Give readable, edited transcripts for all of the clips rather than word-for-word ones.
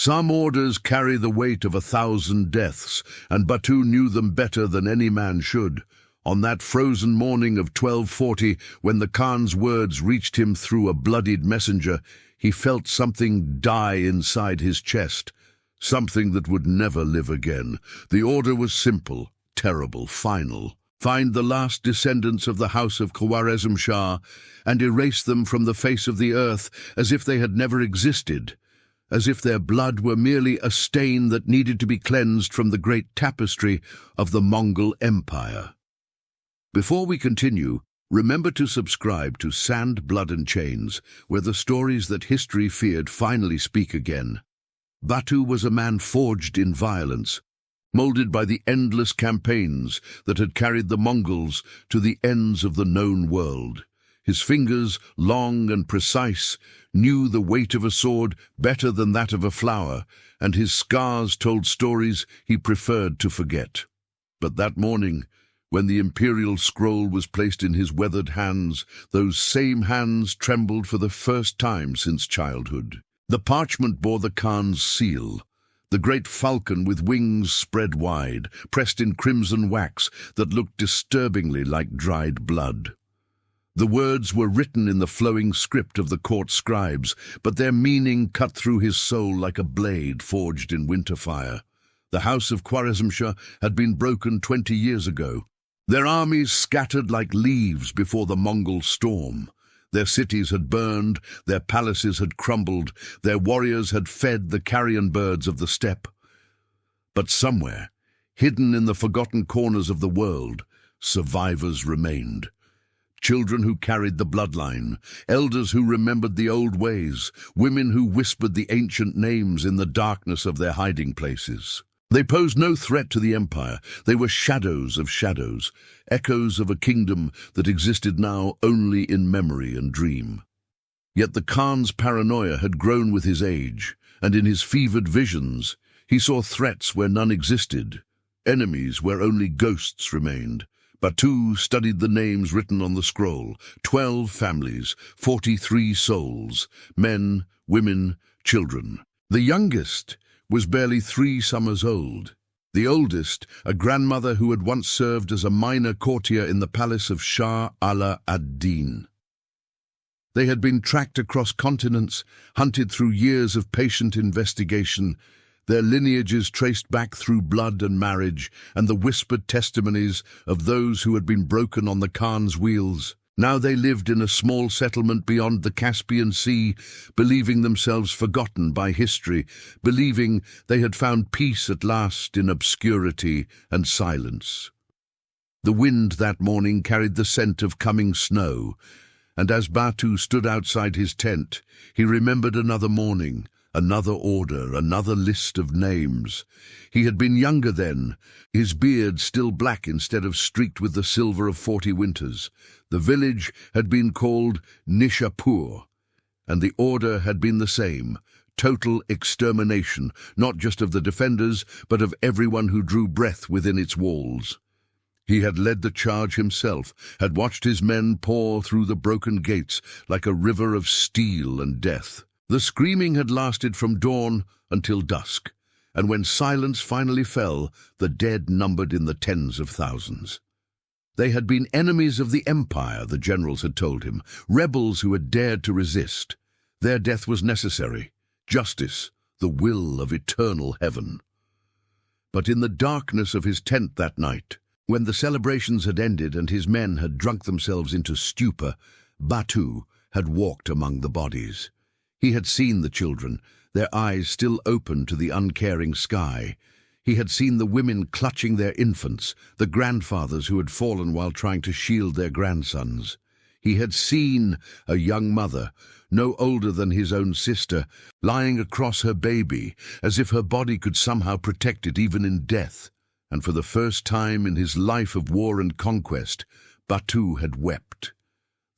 Some orders carry the weight of 1,000 deaths, and Batu knew them better than any man should. On that frozen morning of 1240, when the Khan's words reached him through a bloodied messenger, he felt something die inside his chest, something that would never live again. The order was simple, terrible, final. Find the last descendants of the house of Khwarezm Shah and erase them from the face of the earth as if they had never existed, as if their blood were merely a stain that needed to be cleansed from the great tapestry of the Mongol Empire. Before we continue, remember to subscribe to Sand, Blood and Chains, where the stories that history feared finally speak again. Batu was a man forged in violence, molded by the endless campaigns that had carried the Mongols to the ends of the known world. His fingers, long and precise, knew the weight of a sword better than that of a flower, and his scars told stories he preferred to forget. But that morning, when the imperial scroll was placed in his weathered hands, those same hands trembled for the first time since childhood. The parchment bore the Khan's seal, the great falcon with wings spread wide, pressed in crimson wax that looked disturbingly like dried blood. The words were written in the flowing script of the court scribes, but their meaning cut through his soul like a blade forged in winter fire. The house of Khwarezm Shah had been broken 20 years ago. Their armies scattered like leaves before the Mongol storm. Their cities had burned, their palaces had crumbled, their warriors had fed the carrion birds of the steppe. But somewhere, hidden in the forgotten corners of the world, survivors remained. Children who carried the bloodline, elders who remembered the old ways, women who whispered the ancient names in the darkness of their hiding places. They posed no threat to the empire. They were shadows of shadows, echoes of a kingdom that existed now only in memory and dream. Yet the Khan's paranoia had grown with his age, and in his fevered visions, he saw threats where none existed, enemies where only ghosts remained. Batu studied the names written on the scroll: 12 families, 43 souls, men, women, children. The youngest was barely 3 summers old. The oldest, a grandmother who had once served as a minor courtier in the palace of Shah Ala ad-Din. They had been tracked across continents, hunted through years of patient investigation, their lineages traced back through blood and marriage, and the whispered testimonies of those who had been broken on the Khan's wheels. Now they lived in a small settlement beyond the Caspian Sea, believing themselves forgotten by history, believing they had found peace at last in obscurity and silence. The wind that morning carried the scent of coming snow, and as Batu stood outside his tent, he remembered another morning, another order, another list of names. He had been younger then, his beard still black instead of streaked with the silver of 40 winters. The village had been called Nishapur, and the order had been the same: total extermination, not just of the defenders, but of everyone who drew breath within its walls. He had led the charge himself, had watched his men pour through the broken gates like a river of steel and death. The screaming had lasted from dawn until dusk, and when silence finally fell, the dead numbered in the tens of thousands. They had been enemies of the empire, the generals had told him, rebels who had dared to resist. Their death was necessary, justice, the will of eternal heaven. But in the darkness of his tent that night, when the celebrations had ended and his men had drunk themselves into stupor, Batu had walked among the bodies. He had seen the children, their eyes still open to the uncaring sky. He had seen the women clutching their infants, the grandfathers who had fallen while trying to shield their grandsons. He had seen a young mother, no older than his own sister, lying across her baby, as if her body could somehow protect it even in death. And for the first time in his life of war and conquest, Batu had wept.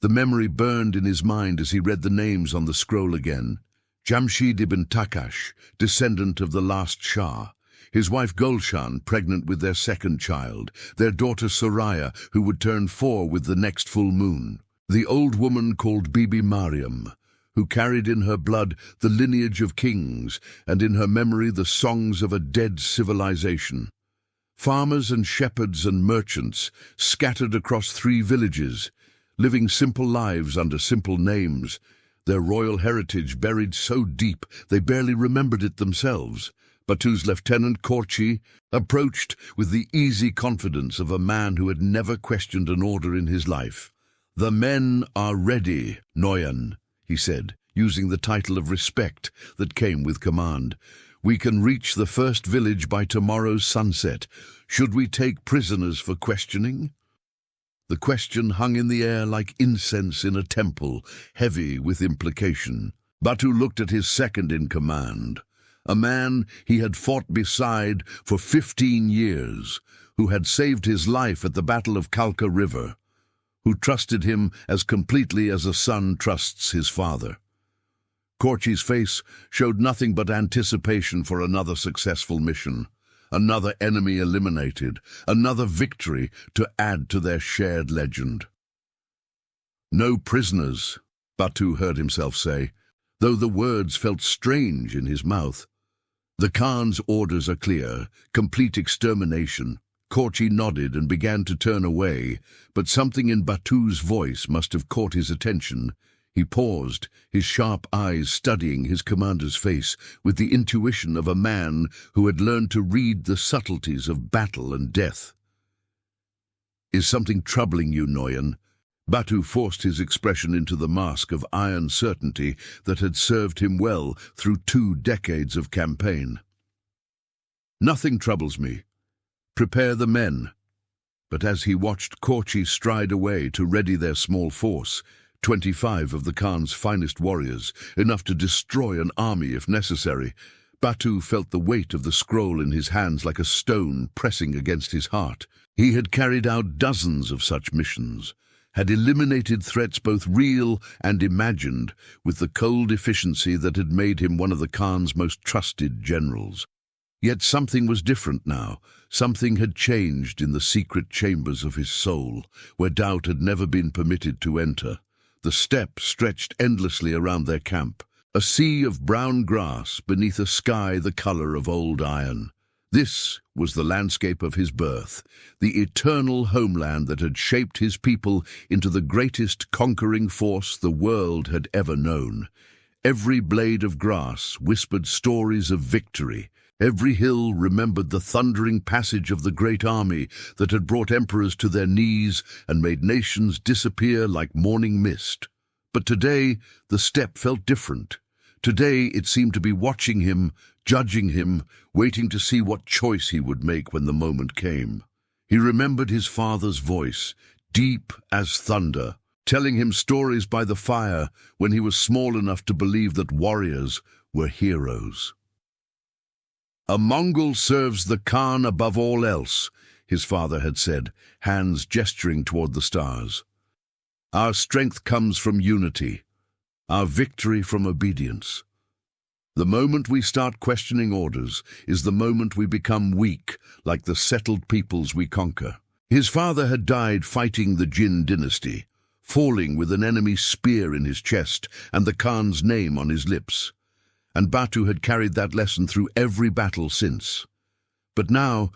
The memory burned in his mind as he read the names on the scroll again. Jamshid ibn Takash, descendant of the last Shah. His wife Gulshan, pregnant with their second child. Their daughter Soraya, who would turn 4 with the next full moon. The old woman called Bibi Mariam, who carried in her blood the lineage of kings and in her memory the songs of a dead civilization. Farmers and shepherds and merchants scattered across 3 villages, living simple lives under simple names, their royal heritage buried so deep they barely remembered it themselves. Batu's lieutenant, Korchi, approached with the easy confidence of a man who had never questioned an order in his life. "The men are ready, Noyan," he said, using the title of respect that came with command. "We can reach the first village by tomorrow's sunset. Should we take prisoners for questioning?" The question hung in the air like incense in a temple, heavy with implication. Batu looked at his second in command, a man he had fought beside for 15 years, who had saved his life at the Battle of Kalka River, who trusted him as completely as a son trusts his father. Korchi's face showed nothing but anticipation for another successful mission, another enemy eliminated, another victory to add to their shared legend. "No prisoners," Batu heard himself say, though the words felt strange in his mouth. "The Khan's orders are clear, complete extermination." Korchi nodded and began to turn away, but something in Batu's voice must have caught his attention. He paused, his sharp eyes studying his commander's face with the intuition of a man who had learned to read the subtleties of battle and death. "Is something troubling you, Noyan?" Batu forced his expression into the mask of iron certainty that had served him well through 2 decades of campaign. "Nothing troubles me. Prepare the men." But as he watched Korchi stride away to ready their small force, 25 of the Khan's finest warriors, enough to destroy an army if necessary, Batu felt the weight of the scroll in his hands like a stone pressing against his heart. He had carried out dozens of such missions, had eliminated threats both real and imagined with the cold efficiency that had made him one of the Khan's most trusted generals. Yet something was different now. Something had changed in the secret chambers of his soul, where doubt had never been permitted to enter. The steppe stretched endlessly around their camp, a sea of brown grass beneath a sky the color of old iron. This was the landscape of his birth, the eternal homeland that had shaped his people into the greatest conquering force the world had ever known. Every blade of grass whispered stories of victory. Every hill remembered the thundering passage of the great army that had brought emperors to their knees and made nations disappear like morning mist. But today the steppe felt different. Today it seemed to be watching him, judging him, waiting to see what choice he would make when the moment came. He remembered his father's voice, deep as thunder, telling him stories by the fire when he was small enough to believe that warriors were heroes. "A Mongol serves the Khan above all else," his father had said, hands gesturing toward the stars. "Our strength comes from unity, our victory from obedience. The moment we start questioning orders is the moment we become weak, like the settled peoples we conquer." His father had died fighting the Jin dynasty, falling with an enemy spear in his chest and the Khan's name on his lips. And Batu had carried that lesson through every battle since. But now,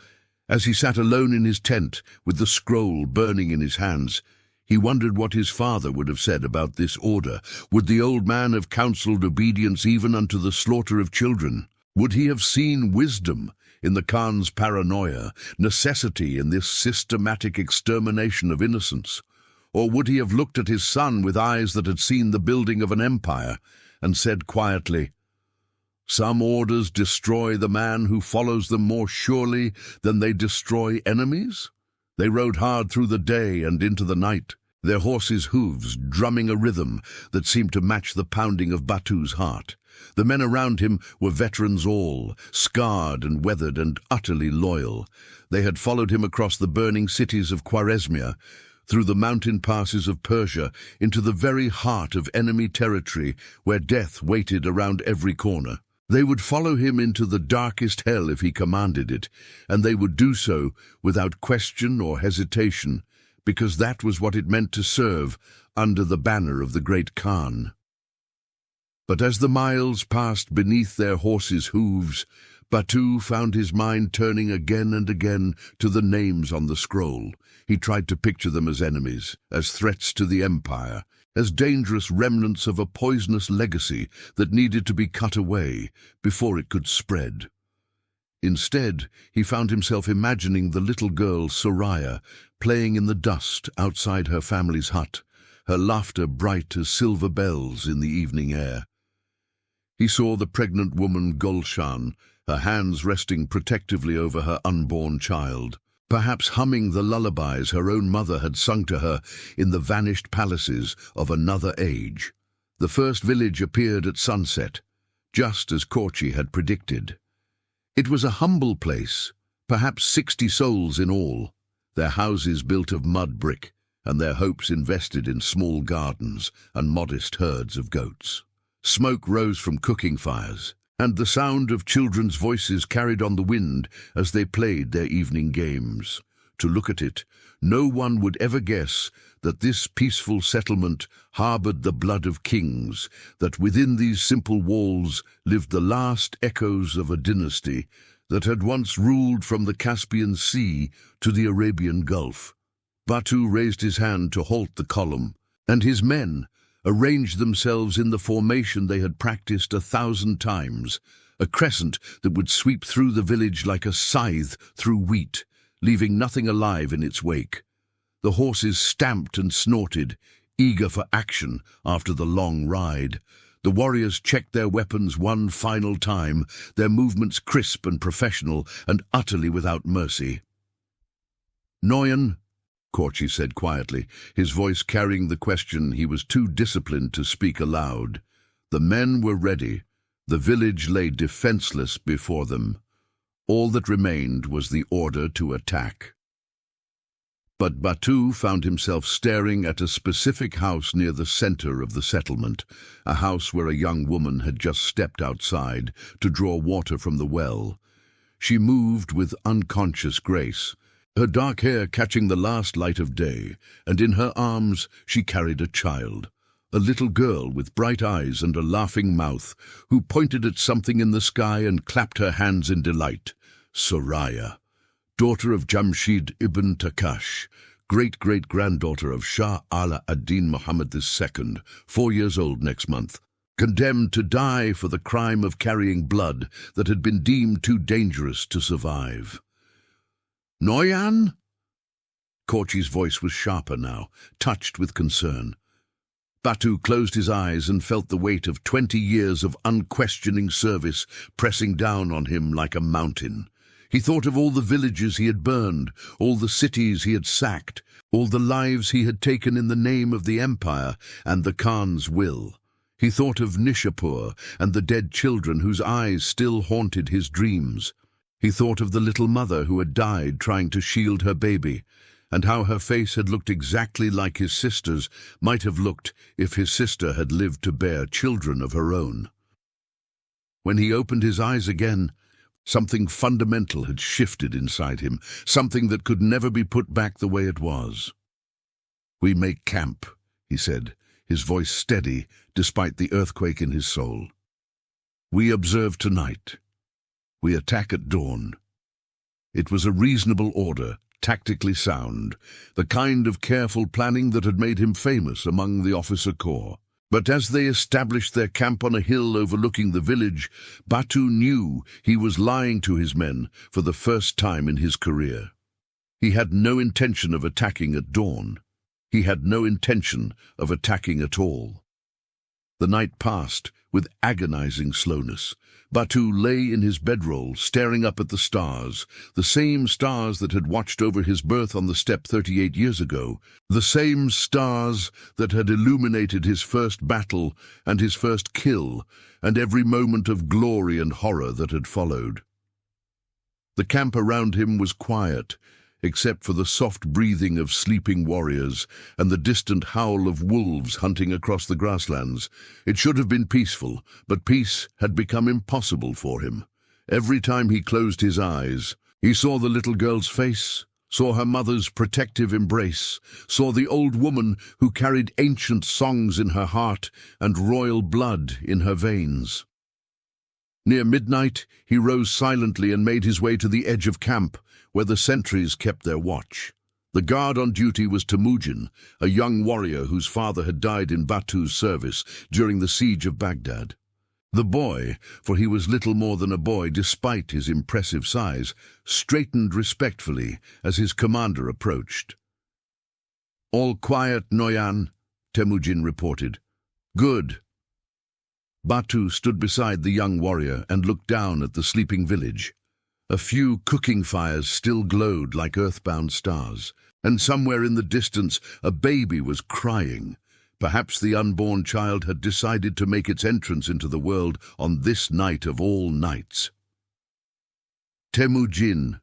as he sat alone in his tent with the scroll burning in his hands, he wondered what his father would have said about this order. Would the old man have counseled obedience even unto the slaughter of children? Would he have seen wisdom in the Khan's paranoia, necessity in this systematic extermination of innocence? Or would he have looked at his son with eyes that had seen the building of an empire and said quietly, "Some orders destroy the man who follows them more surely than they destroy enemies"? They rode hard through the day and into the night, their horses' hooves drumming a rhythm that seemed to match the pounding of Batu's heart. The men around him were veterans all, scarred and weathered and utterly loyal. They had followed him across the burning cities of Khwarezmia, through the mountain passes of Persia, into the very heart of enemy territory where death waited around every corner. They would follow him into the darkest hell if he commanded it, and they would do so without question or hesitation, because that was what it meant to serve under the banner of the great Khan. But as the miles passed beneath their horses' hooves, Batu found his mind turning again and again to the names on the scroll. He tried to picture them as enemies, as threats to the empire, as dangerous remnants of a poisonous legacy that needed to be cut away before it could spread. Instead, he found himself imagining the little girl Soraya playing in the dust outside her family's hut, her laughter bright as silver bells in the evening air. He saw the pregnant woman Gulshan, her hands resting protectively over her unborn child, perhaps humming the lullabies her own mother had sung to her in the vanished palaces of another age. The first village appeared at sunset, just as Korchi had predicted. It was a humble place, perhaps 60 souls in all, their houses built of mud brick, and their hopes invested in small gardens and modest herds of goats. Smoke rose from cooking fires, and the sound of children's voices carried on the wind as they played their evening games. To look at it, no one would ever guess that this peaceful settlement harbored the blood of kings, that within these simple walls lived the last echoes of a dynasty that had once ruled from the Caspian Sea to the Arabian Gulf. Batu raised his hand to halt the column, and his men arranged themselves in the formation they had practiced 1,000 times, a crescent that would sweep through the village like a scythe through wheat, leaving nothing alive in its wake. The horses stamped and snorted, eager for action after the long ride. The warriors checked their weapons one final time, their movements crisp and professional and utterly without mercy. "Noyan," Korchi said quietly, his voice carrying the question he was too disciplined to speak aloud. The men were ready. The village lay defenseless before them. All that remained was the order to attack. But Batu found himself staring at a specific house near the center of the settlement, a house where a young woman had just stepped outside to draw water from the well. She moved with unconscious grace, her dark hair catching the last light of day, and in her arms she carried a child, a little girl with bright eyes and a laughing mouth, who pointed at something in the sky and clapped her hands in delight. Soraya, daughter of Jamshid ibn Takash, great-great-granddaughter of Shah Ala ad-Din Muhammad II, 4 years old next month, condemned to die for the crime of carrying blood that had been deemed too dangerous to survive. "Noyan?" Korchi's voice was sharper now, touched with concern. Batu closed his eyes and felt the weight of 20 years of unquestioning service pressing down on him like a mountain. He thought of all the villages he had burned, all the cities he had sacked, all the lives he had taken in the name of the empire and the Khan's will. He thought of Nishapur and the dead children whose eyes still haunted his dreams. He thought of the little mother who had died trying to shield her baby, and how her face had looked exactly like his sister's might have looked if his sister had lived to bear children of her own. When he opened his eyes again, something fundamental had shifted inside him, something that could never be put back the way it was. "We make camp," he said, his voice steady despite the earthquake in his soul. "We observe tonight. We attack at dawn." It was a reasonable order, tactically sound, the kind of careful planning that had made him famous among the officer corps. But as they established their camp on a hill overlooking the village, Batu knew he was lying to his men for the first time in his career. He had no intention of attacking at dawn. He had no intention of attacking at all. The night passed with agonizing slowness. Batu lay in his bedroll, staring up at the stars, the same stars that had watched over his birth on the steppe 38 years ago, the same stars that had illuminated his first battle and his first kill, and every moment of glory and horror that had followed. The camp around him was quiet, except for the soft breathing of sleeping warriors and the distant howl of wolves hunting across the grasslands. It should have been peaceful, but peace had become impossible for him. Every time he closed his eyes, he saw the little girl's face, saw her mother's protective embrace, saw the old woman who carried ancient songs in her heart and royal blood in her veins. Near midnight, he rose silently and made his way to the edge of camp, where the sentries kept their watch. The guard on duty was Temujin, a young warrior whose father had died in Batu's service during the siege of Baghdad. The boy, for he was little more than a boy despite his impressive size, straightened respectfully as his commander approached. "All quiet, Noyan," Temujin reported. "Good." Batu stood beside the young warrior and looked down at the sleeping village. A few cooking fires still glowed like earthbound stars, and somewhere in the distance a baby was crying. Perhaps the unborn child had decided to make its entrance into the world on this night of all nights. "Temujin,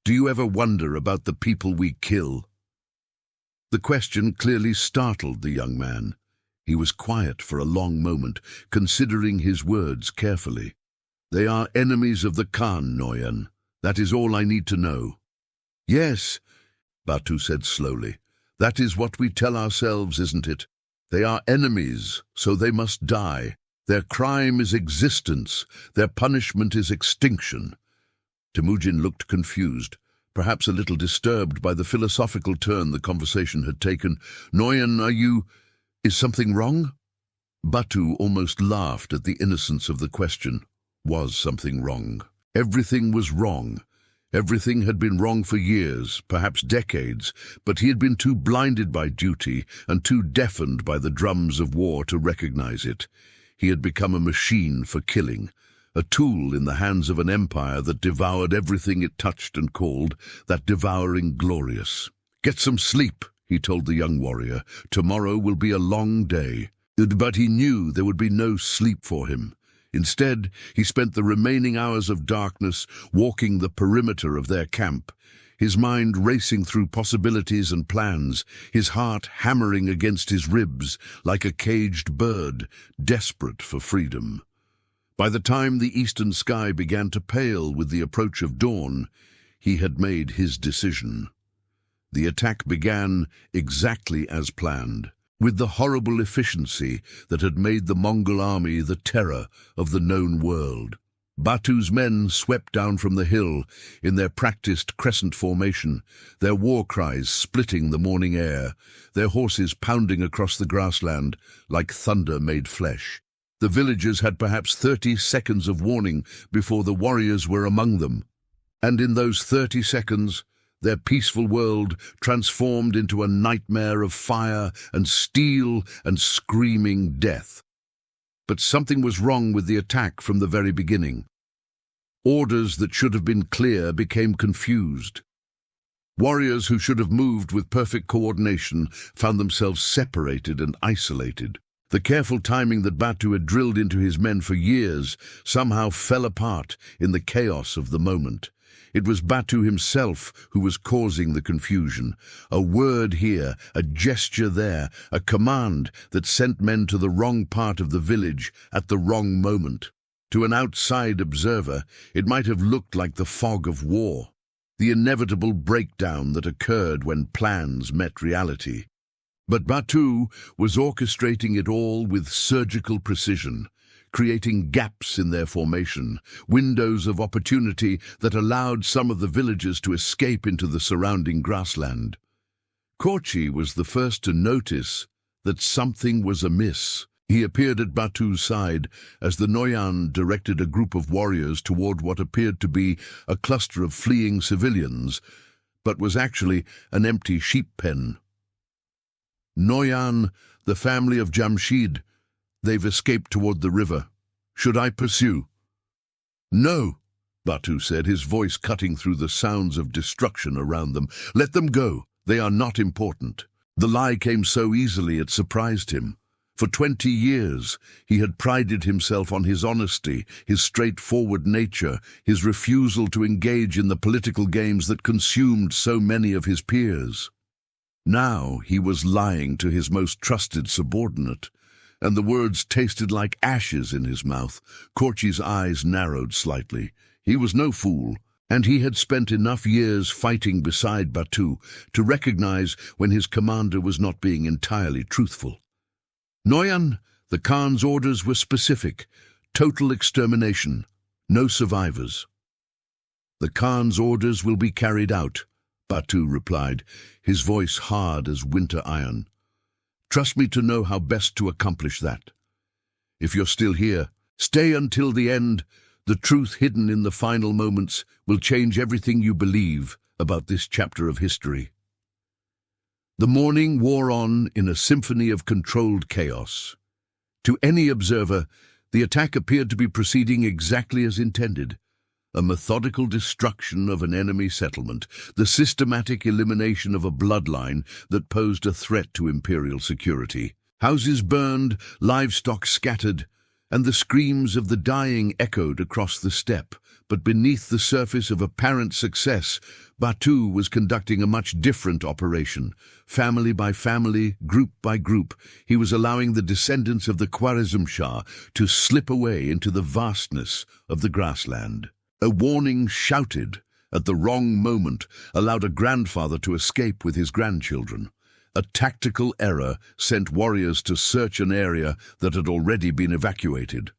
do you ever wonder about the people we kill?" The question clearly startled the young man. He was quiet for a long moment, considering his words carefully. "They are enemies of the Khan, Noyan. That is all I need to know." "Yes," Batu said slowly. "That is what we tell ourselves, isn't it? They are enemies, so they must die. Their crime is existence. Their punishment is extinction." Temujin looked confused, perhaps a little disturbed by the philosophical turn the conversation had taken. "Noyan, is something wrong?" Batu almost laughed at the innocence of the question. Was something wrong? Everything was wrong. Everything had been wrong for years, perhaps decades, but he had been too blinded by duty and too deafened by the drums of war to recognize it. He had become a machine for killing, a tool in the hands of an empire that devoured everything it touched and called, that devouring glorious. "Get some sleep," he told the young warrior. "Tomorrow will be a long day." But he knew there would be no sleep for him. Instead, he spent the remaining hours of darkness walking the perimeter of their camp, his mind racing through possibilities and plans, his heart hammering against his ribs like a caged bird, desperate for freedom. By the time the eastern sky began to pale with the approach of dawn, he had made his decision. The attack began exactly as planned, with the horrible efficiency that had made the Mongol army the terror of the known world. Batu's men swept down from the hill in their practiced crescent formation, their war cries splitting the morning air, their horses pounding across the grassland like thunder made flesh. The villagers had perhaps 30 seconds of warning before the warriors were among them, and in those 30 seconds, their peaceful world transformed into a nightmare of fire and steel and screaming death. But something was wrong with the attack from the very beginning. Orders that should have been clear became confused. Warriors who should have moved with perfect coordination found themselves separated and isolated. The careful timing that Batu had drilled into his men for years somehow fell apart in the chaos of the moment. It was Batu himself who was causing the confusion. A word here, a gesture there, a command that sent men to the wrong part of the village at the wrong moment. To an outside observer, it might have looked like the fog of war, the inevitable breakdown that occurred when plans met reality. But Batu was orchestrating it all with surgical precision, creating gaps in their formation, windows of opportunity that allowed some of the villagers to escape into the surrounding grassland. Korchi was the first to notice that something was amiss. He appeared at Batu's side as the Noyan directed a group of warriors toward what appeared to be a cluster of fleeing civilians, but was actually an empty sheep pen. "Noyan, the family of Jamshid. They've escaped toward the river. Should I pursue?" "No," Batu said, his voice cutting through the sounds of destruction around them. "Let them go. They are not important." The lie came so easily it surprised him. For 20 years, he had prided himself on his honesty, his straightforward nature, his refusal to engage in the political games that consumed so many of his peers. Now he was lying to his most trusted subordinate, and the words tasted like ashes in his mouth. Korchi's eyes narrowed slightly. He was no fool, And he had spent enough years fighting beside Batu to recognize when his commander was not being entirely truthful. Noyan, the Khan's orders were specific: total extermination, no survivors. The Khan's orders will be carried out, Batu replied, his voice hard as winter iron. Trust me to know how best to accomplish that. If you're still here, stay until the end. The truth hidden in the final moments will change everything you believe about this chapter of history. The morning wore on in a symphony of controlled chaos. To any observer, the attack appeared to be proceeding exactly as intended. A methodical destruction of an enemy settlement, the systematic elimination of a bloodline that posed a threat to imperial security. Houses burned, livestock scattered, and the screams of the dying echoed across the steppe. But beneath the surface of apparent success, Batu was conducting a much different operation. Family by family, group by group, he was allowing the descendants of the Khwarezm Shah to slip away into the vastness of the grassland. A warning shouted at the wrong moment allowed a grandfather to escape with his grandchildren. A tactical error sent warriors to search an area that had already been evacuated.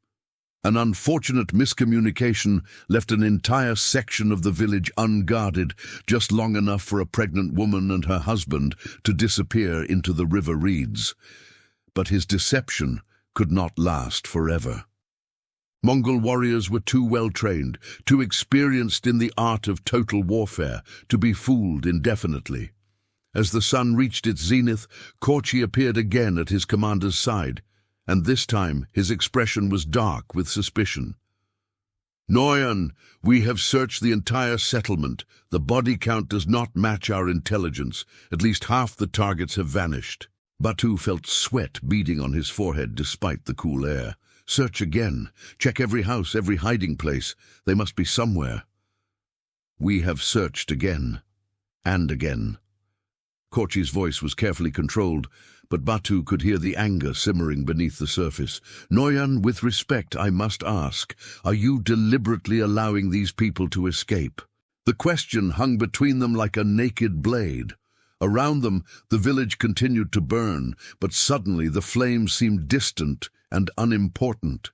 An unfortunate miscommunication left an entire section of the village unguarded, just long enough for a pregnant woman and her husband to disappear into the river reeds. But his deception could not last forever. Mongol warriors were too well trained, too experienced in the art of total warfare, to be fooled indefinitely. As the sun reached its zenith, Korchi appeared again at his commander's side, and this time his expression was dark with suspicion. Noyan, we have searched the entire settlement. The body count does not match our intelligence. At least half the targets have vanished. Batu felt sweat beading on his forehead despite the cool air. Search again. Check every house, every hiding place. They must be somewhere. We have searched again. And again. Korchi's voice was carefully controlled, but Batu could hear the anger simmering beneath the surface. Noyan, with respect, I must ask, are you deliberately allowing these people to escape? The question hung between them like a naked blade. Around them, the village continued to burn, but suddenly the flames seemed distant and unimportant.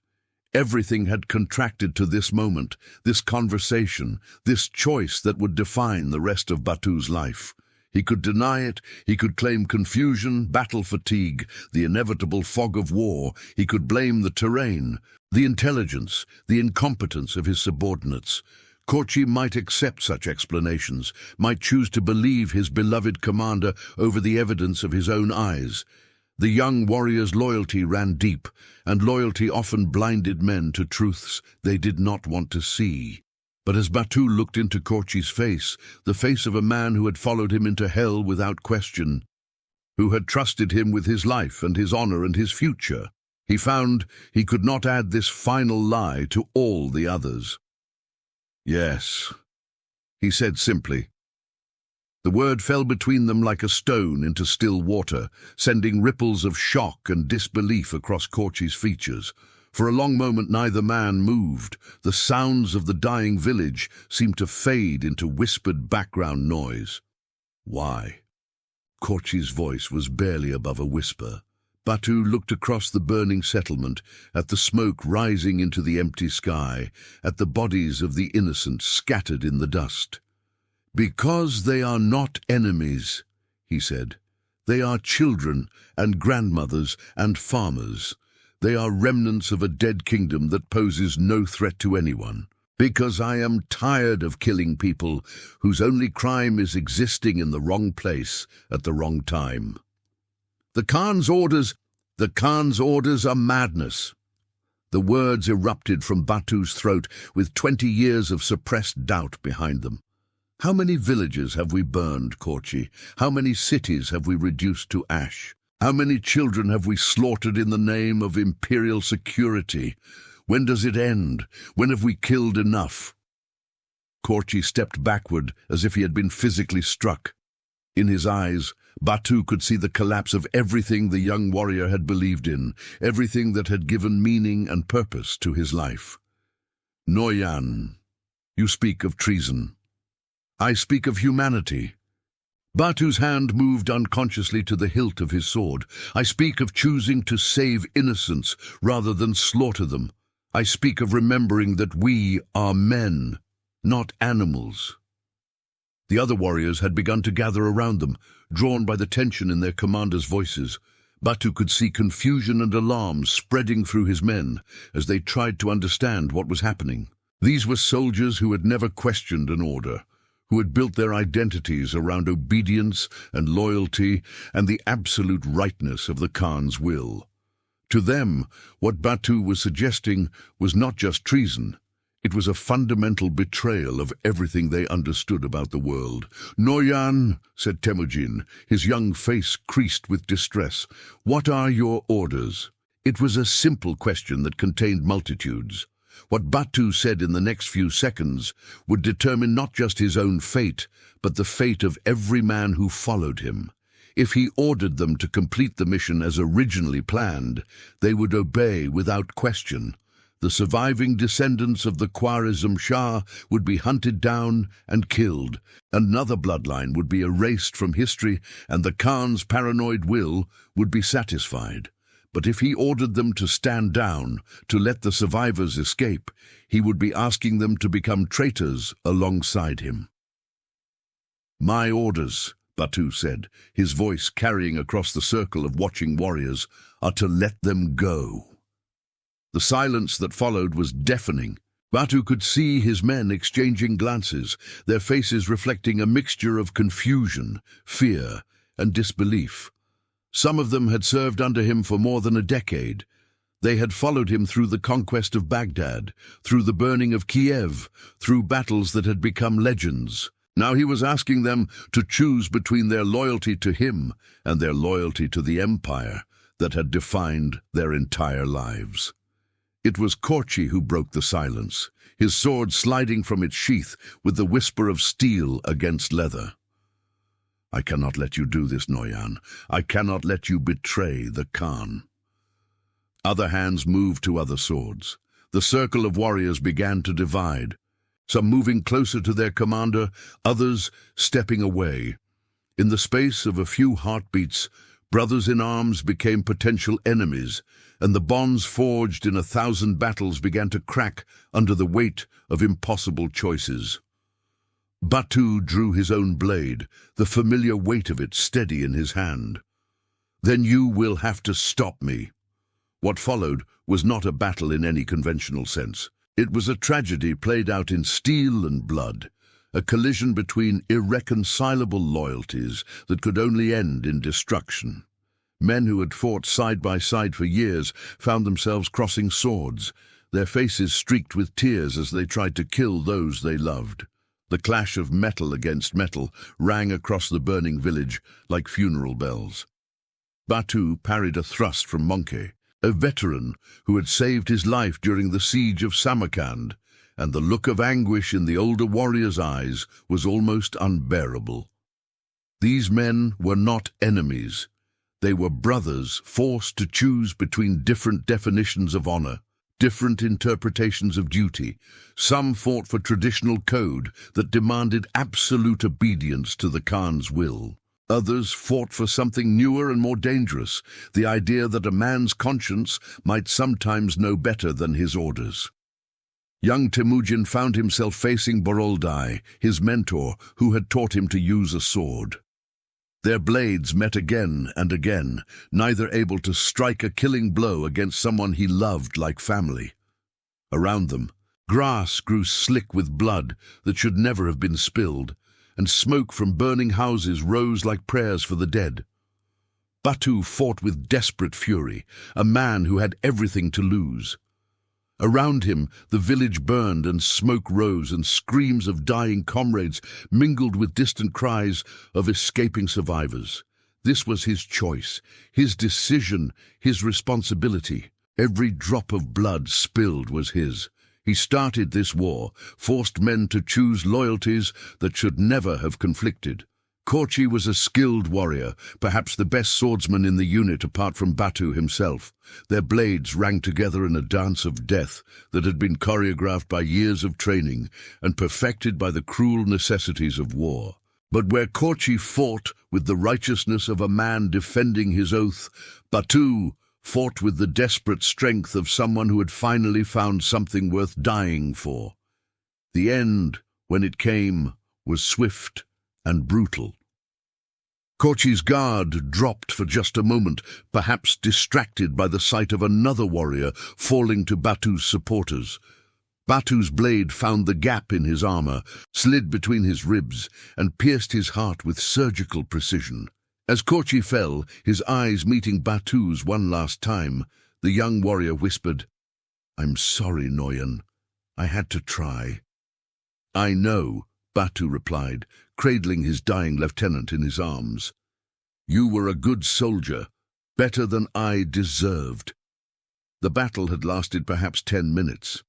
Everything had contracted to this moment, this conversation, this choice that would define the rest of Batu's life. He could deny it, he could claim confusion, battle fatigue, the inevitable fog of war. He could blame the terrain, the intelligence, the incompetence of his subordinates. Korchi might accept such explanations, might choose to believe his beloved commander over the evidence of his own eyes. The young warrior's loyalty ran deep, and loyalty often blinded men to truths they did not want to see. But as Batu looked into Korchi's face, the face of a man who had followed him into hell without question, who had trusted him with his life and his honor and his future, he found he could not add this final lie to all the others. Yes, he said simply. The word fell between them like a stone into still water, sending ripples of shock and disbelief across Korchi's features. For a long moment neither man moved. The sounds of the dying village seemed to fade into whispered background noise. Why? Korchi's voice was barely above a whisper. Batu looked across the burning settlement, at the smoke rising into the empty sky, at the bodies of the innocent scattered in the dust. Because they are not enemies, he said. They are children and grandmothers and farmers. They are remnants of a dead kingdom that poses no threat to anyone. Because I am tired of killing people whose only crime is existing in the wrong place at the wrong time. The Khan's orders are madness. The words erupted from Batu's throat with 20 years of suppressed doubt behind them. How many villages have we burned, Korchi? How many cities have we reduced to ash? How many children have we slaughtered in the name of imperial security? When does it end? When have we killed enough? Korchi stepped backward as if he had been physically struck. In his eyes, Batu could see the collapse of everything the young warrior had believed in, everything that had given meaning and purpose to his life. Noyan, You speak of treason. I speak of humanity. Batu's hand moved unconsciously to the hilt of his sword. I speak of choosing to save innocents rather than slaughter them. I speak of remembering that we are men, not animals. The other warriors had begun to gather around them, drawn by the tension in their commanders' voices. Batu could see confusion and alarm spreading through his men as they tried to understand what was happening. These were soldiers who had never questioned an order, who had built their identities around obedience and loyalty and the absolute rightness of the Khan's will. To them, what Batu was suggesting was not just treason. It was a fundamental betrayal of everything they understood about the world. "Noyan," said Temujin, his young face creased with distress, "what are your orders?" It was a simple question that contained multitudes. What Batu said in the next few seconds would determine not just his own fate, but the fate of every man who followed him. If he ordered them to complete the mission as originally planned, they would obey without question. The surviving descendants of the Khwarizm Shah would be hunted down and killed. Another bloodline would be erased from history, and the Khan's paranoid will would be satisfied. But if he ordered them to stand down, to let the survivors escape, he would be asking them to become traitors alongside him. "My orders," Batu said, his voice carrying across the circle of watching warriors, "are to let them go." The silence that followed was deafening. Batu could see his men exchanging glances, their faces reflecting a mixture of confusion, fear, and disbelief. Some of them had served under him for more than a decade. They had followed him through the conquest of Baghdad, through the burning of Kiev, through battles that had become legends. Now he was asking them to choose between their loyalty to him and their loyalty to the empire that had defined their entire lives. It was Korchi who broke the silence, his sword sliding from its sheath with the whisper of steel against leather. "I cannot let you do this, Noyan. I cannot let you betray the Khan." Other hands moved to other swords. The circle of warriors began to divide, some moving closer to their commander, others stepping away. In the space of a few heartbeats, brothers in arms became potential enemies, and the bonds forged in 1,000 battles began to crack under the weight of impossible choices. Batu drew his own blade, the familiar weight of it steady in his hand. "Then you will have to stop me." What followed was not a battle in any conventional sense. It was a tragedy played out in steel and blood, a collision between irreconcilable loyalties that could only end in destruction. Men who had fought side by side for years found themselves crossing swords, their faces streaked with tears as they tried to kill those they loved. The clash of metal against metal rang across the burning village like funeral bells. Batu parried a thrust from Mongol, a veteran who had saved his life during the siege of Samarkand, and the look of anguish in the older warrior's eyes was almost unbearable. These men were not enemies. They were brothers forced to choose between different definitions of honor, different interpretations of duty. Some fought for traditional code that demanded absolute obedience to the Khan's will. Others fought for something newer and more dangerous, the idea that a man's conscience might sometimes know better than his orders. Young Temujin found himself facing Boroldai, his mentor, who had taught him to use a sword. Their blades met again and again, neither able to strike a killing blow against someone he loved like family. Around them, grass grew slick with blood that should never have been spilled, and smoke from burning houses rose like prayers for the dead. Batu fought with desperate fury, a man who had everything to lose. Around him, the village burned and smoke rose, and screams of dying comrades mingled with distant cries of escaping survivors. This was his choice, his decision, his responsibility. Every drop of blood spilled was his. He started this war, forced men to choose loyalties that should never have conflicted. Korchi was a skilled warrior, perhaps the best swordsman in the unit apart from Batu himself. Their blades rang together in a dance of death that had been choreographed by years of training and perfected by the cruel necessities of war. But where Korchi fought with the righteousness of a man defending his oath, Batu fought with the desperate strength of someone who had finally found something worth dying for. The end, when it came, was swift and brutal. Korchi's guard dropped for just a moment, perhaps distracted by the sight of another warrior falling to Batu's supporters. Batu's blade found the gap in his armor, slid between his ribs, and pierced his heart with surgical precision. As Korchi fell, his eyes meeting Batu's one last time, the young warrior whispered, "I'm sorry, Noyan. I had to try." "I know," Batu replied, cradling his dying lieutenant in his arms. "You were a good soldier, better than I deserved." The battle had lasted perhaps 10 minutes,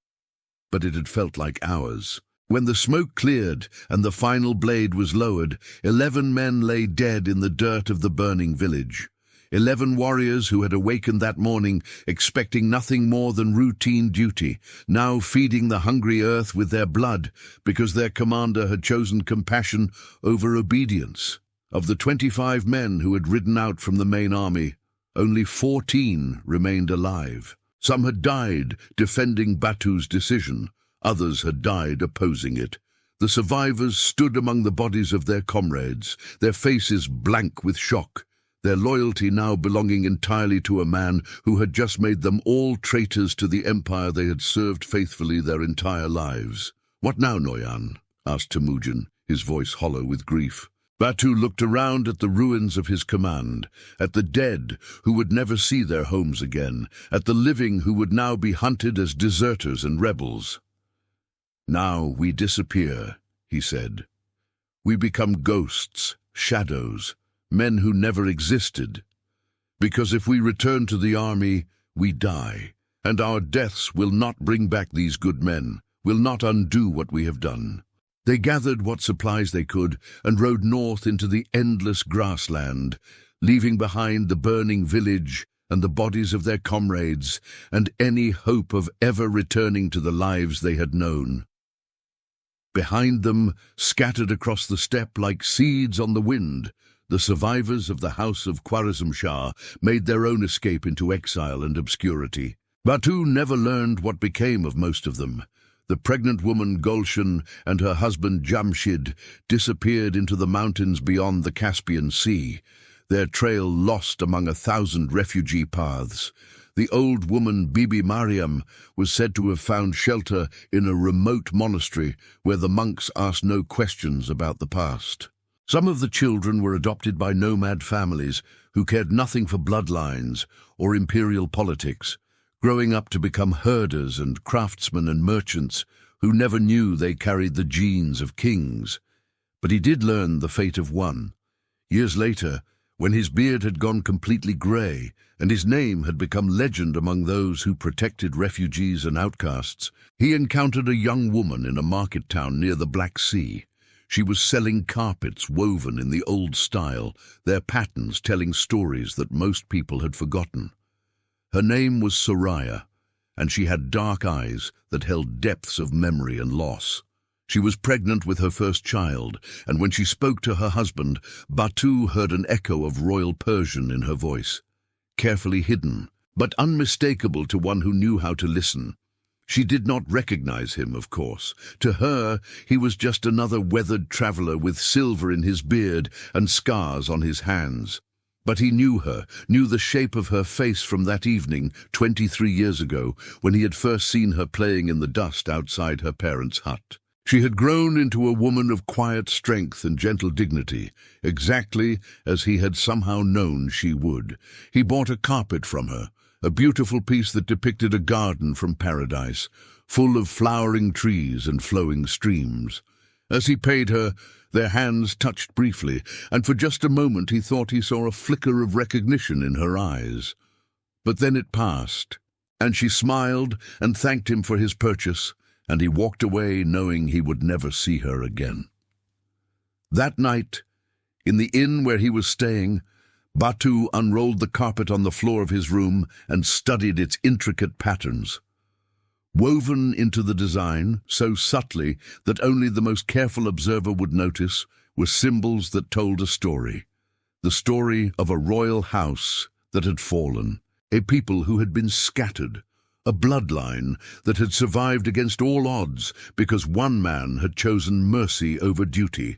but it had felt like hours. When the smoke cleared and the final blade was lowered, 11 men lay dead in the dirt of the burning village. 11 warriors who had awakened that morning expecting nothing more than routine duty, now feeding the hungry earth with their blood because their commander had chosen compassion over obedience. Of the 25 men who had ridden out from the main army, only 14 remained alive. Some had died defending Batu's decision, others had died opposing it. The survivors stood among the bodies of their comrades, their faces blank with shock, their loyalty now belonging entirely to a man who had just made them all traitors to the empire they had served faithfully their entire lives. "What now, Noyan?" asked Temujin, his voice hollow with grief. Batu looked around at the ruins of his command, at the dead who would never see their homes again, at the living who would now be hunted as deserters and rebels. "Now we disappear," he said. "We become ghosts, shadows, men who never existed. Because if we return to the army, we die, and our deaths will not bring back these good men, will not undo what we have done." They gathered what supplies they could and rode north into the endless grassland, leaving behind the burning village and the bodies of their comrades and any hope of ever returning to the lives they had known. Behind them, scattered across the steppe like seeds on the wind, the survivors of the house of Khwarazm-Shah made their own escape into exile and obscurity. Batu never learned what became of most of them. The pregnant woman Gulshan and her husband Jamshid disappeared into the mountains beyond the Caspian Sea, their trail lost among 1,000 refugee paths. The old woman Bibi Mariam was said to have found shelter in a remote monastery where the monks asked no questions about the past. Some of the children were adopted by nomad families who cared nothing for bloodlines or imperial politics, growing up to become herders and craftsmen and merchants who never knew they carried the genes of kings. But he did learn the fate of one. Years later, when his beard had gone completely grey and his name had become legend among those who protected refugees and outcasts, he encountered a young woman in a market town near the Black Sea. She was selling carpets woven in the old style, their patterns telling stories that most people had forgotten. Her name was Soraya, and she had dark eyes that held depths of memory and loss. She was pregnant with her first child, and when she spoke to her husband, Batu heard an echo of royal Persian in her voice, carefully hidden, but unmistakable to one who knew how to listen. She did not recognize him, of course. To her, he was just another weathered traveler with silver in his beard and scars on his hands. But he knew her, knew the shape of her face from that evening 23 years ago when he had first seen her playing in the dust outside her parents' hut. She had grown into a woman of quiet strength and gentle dignity, exactly as he had somehow known she would. He bought a carpet from her, a beautiful piece that depicted a garden from paradise, full of flowering trees and flowing streams. As he paid her, their hands touched briefly, and for just a moment he thought he saw a flicker of recognition in her eyes. But then it passed, and she smiled and thanked him for his purchase, and he walked away knowing he would never see her again. That night, In the inn where he was staying, Batu unrolled the carpet on the floor of his room and studied its intricate patterns. Woven into the design, so subtly that only the most careful observer would notice, were symbols that told a story. The story of a royal house that had fallen, a people who had been scattered, a bloodline that had survived against all odds because one man had chosen mercy over duty.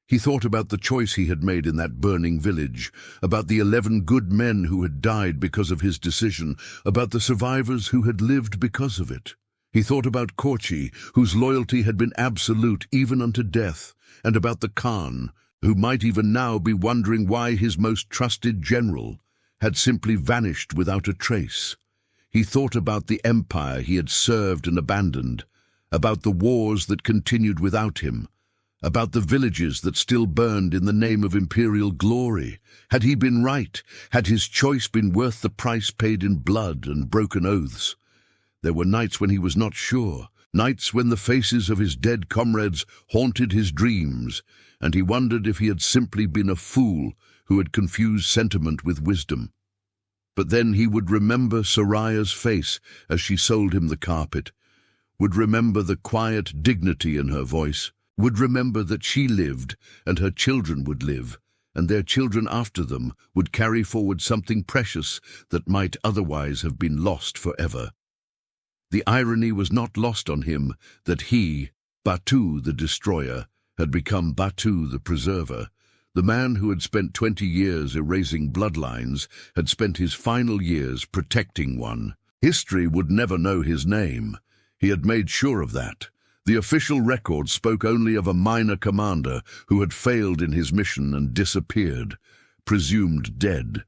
He thought about the choice he had made in that burning village, about the 11 good men who had died because of his decision, about the survivors who had lived because of it. He thought about Korchi, whose loyalty had been absolute even unto death, and about the Khan, who might even now be wondering why his most trusted general had simply vanished without a trace. He thought about the empire he had served and abandoned, about the wars that continued without him, about the villages that still burned in the name of imperial glory. Had he been right? Had his choice been worth the price paid in blood and broken oaths? There were nights when he was not sure, nights when the faces of his dead comrades haunted his dreams, and he wondered if he had simply been a fool who had confused sentiment with wisdom. But then he would remember Soraya's face as she sold him the carpet, would remember the quiet dignity in her voice, would remember that she lived and her children would live, and their children after them would carry forward something precious that might otherwise have been lost forever. The irony was not lost on him that he, Batu the Destroyer, had become Batu the Preserver. The man who had spent 20 years erasing bloodlines had spent his final years protecting one. History would never know his name. He had made sure of that. The official record spoke only of a minor commander who had failed in his mission and disappeared, presumed dead.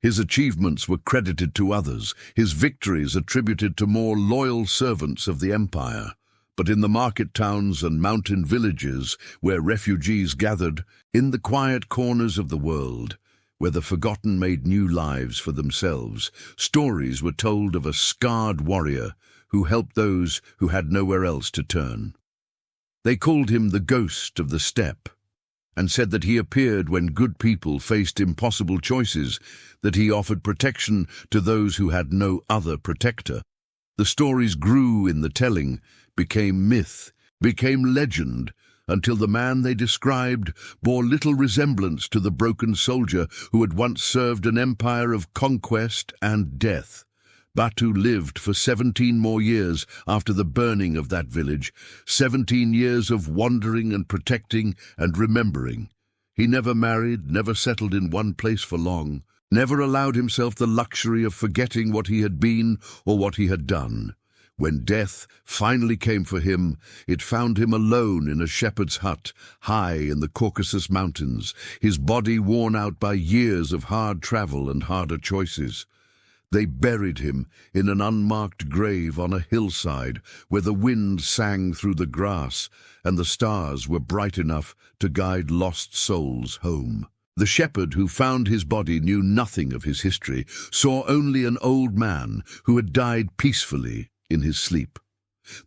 His achievements were credited to others, his victories attributed to more loyal servants of the empire. But in the market towns and mountain villages where refugees gathered, in the quiet corners of the world, where the forgotten made new lives for themselves, stories were told of a scarred warrior who helped those who had nowhere else to turn. They called him the Ghost of the Steppe, and said that he appeared when good people faced impossible choices, that he offered protection to those who had no other protector. The stories grew in the telling, became myth, became legend, until the man they described bore little resemblance to the broken soldier who had once served an empire of conquest and death. Batu lived for 17 more years after the burning of that village, 17 years of wandering and protecting and remembering. He never married, never settled in one place for long, never allowed himself the luxury of forgetting what he had been or what he had done. When death finally came for him, it found him alone in a shepherd's hut, high in the Caucasus Mountains, his body worn out by years of hard travel and harder choices. They buried him in an unmarked grave on a hillside where the wind sang through the grass and the stars were bright enough to guide lost souls home. The shepherd who found his body knew nothing of his history, saw only an old man who had died peacefully in his sleep.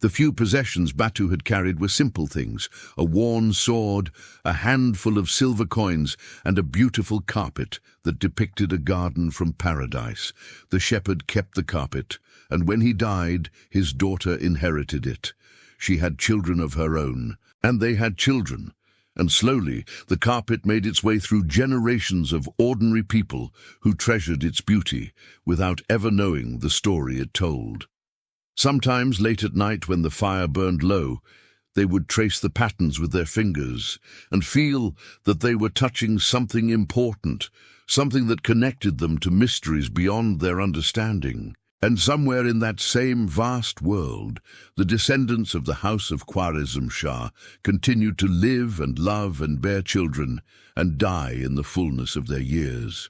The few possessions Batu had carried were simple things: a worn sword, a handful of silver coins, and a beautiful carpet that depicted a garden from paradise. The shepherd kept the carpet, and when he died, his daughter inherited it. She had children of her own, and they had children, and slowly the carpet made its way through generations of ordinary people who treasured its beauty without ever knowing the story it told. Sometimes, late at night when the fire burned low, they would trace the patterns with their fingers and feel that they were touching something important, something that connected them to mysteries beyond their understanding. And somewhere in that same vast world, the descendants of the House of Khwarezm Shah continued to live and love and bear children and die in the fullness of their years.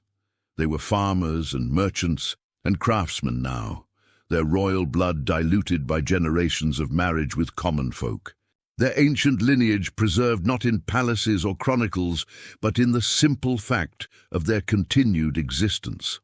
They were farmers and merchants and craftsmen now, their royal blood diluted by generations of marriage with common folk. Their ancient lineage preserved not in palaces or chronicles, but in the simple fact of their continued existence.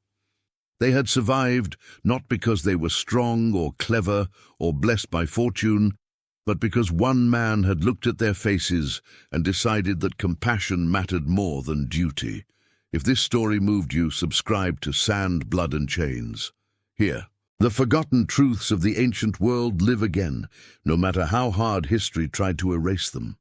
They had survived not because they were strong or clever or blessed by fortune, but because one man had looked at their faces and decided that compassion mattered more than duty. If this story moved you, subscribe to Sand, Blood and Chains. Here, the forgotten truths of the ancient world live again, no matter how hard history tried to erase them.